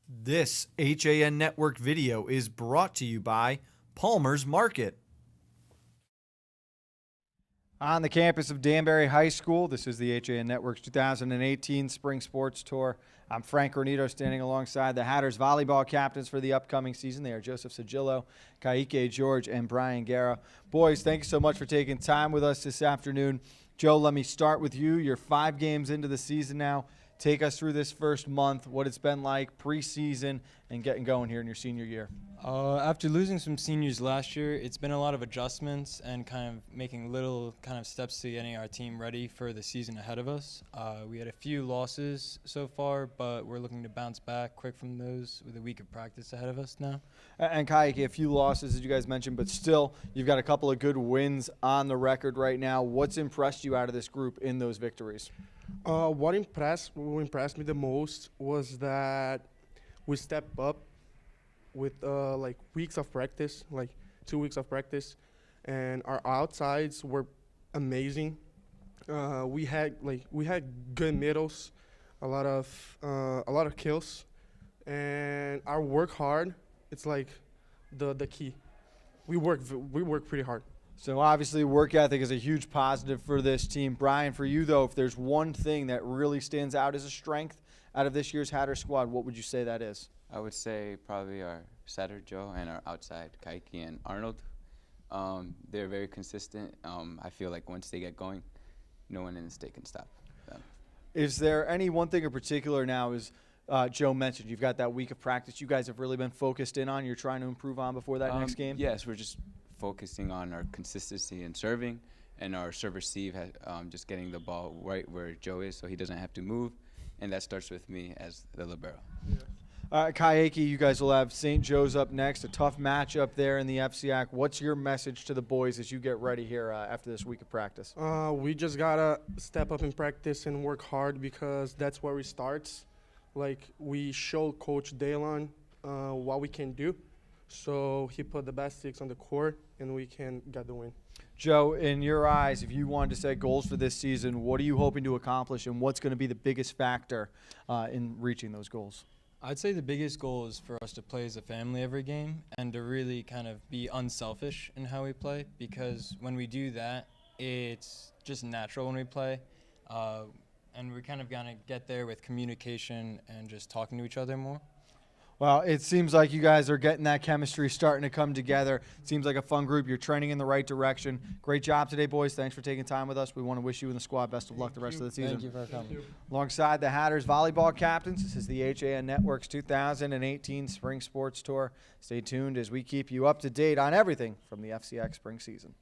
This HAN Network video is brought to you by Palmer's Market. On the campus of Danbury High School, this is the HAN Network's 2018 Spring Sports Tour. I'm Frank Granito, standing alongside the Hatters volleyball captains for the upcoming season. They are Joseph Sigillo, Kayque, Jorge, and Bryan, Guerra. Boys, thank you so much for taking time with us this afternoon. Joe, let me start with you. You're 5 games into the season now. Take us through this first month, what it's been like preseason and getting going here in your senior year. After losing some seniors last year, it's been a lot of adjustments and kind of making little kind of steps to getting our team ready for the season ahead of us. We had a few losses so far, but we're looking to bounce back quick from those with a week of practice ahead of us now. And Kayque, a few losses, as you guys mentioned, but still, you've got a couple of good wins on the record right now. What's impressed you out of this group in those victories? What impressed me the most was that we stepped up with like weeks of practice, like 2 weeks of practice, and our outsides were amazing. We had good middles, a lot of kills, and our work hard. It's like the key. We work pretty hard. So obviously work ethic is a huge positive for this team. Bryan, for you though, if there's one thing that really stands out as a strength out of this year's Hatter squad, what would you say that is? I would say probably our setter Joe and our outside Kayque and Arnold. They're very consistent. I feel like once they get going, no one in the state can stop them. Is there any one thing in particular now, as Joe mentioned, you've got that week of practice you guys have really been focused in on, you're trying to improve on before that next game? Yes, we're just focusing on our consistency in serving and our serve receive, just getting the ball right where Joe is so he doesn't have to move, and that starts with me as the libero. Kayque, you guys will have St. Joe's up next, a tough matchup there in the FCIAC. What's your message to the boys as you get ready here after this week of practice? We just gotta step up in practice and work hard because that's where it starts. Like, we showed Coach Dallon what we can do. So he put the best 6 on the court, and we can get the win. Joe, in your eyes, if you wanted to set goals for this season, what are you hoping to accomplish, and what's going to be the biggest factor in reaching those goals? I'd say the biggest goal is for us to play as a family every game and to really kind of be unselfish in how we play, because when we do that, it's just natural when we play. And we're kind of going to get there with communication and just talking to each other more. Well, it seems like you guys are getting that chemistry starting to come together. It seems like a fun group. You're trending in the right direction. Great job today, boys. Thanks for taking time with us. We want to wish you and the squad best of luck the rest of the season. Thank you for coming. Alongside the Hatters volleyball captains, this is the HAN Network's 2018 Spring Sports Tour. Stay tuned as we keep you up to date on everything from the FCIAC spring season.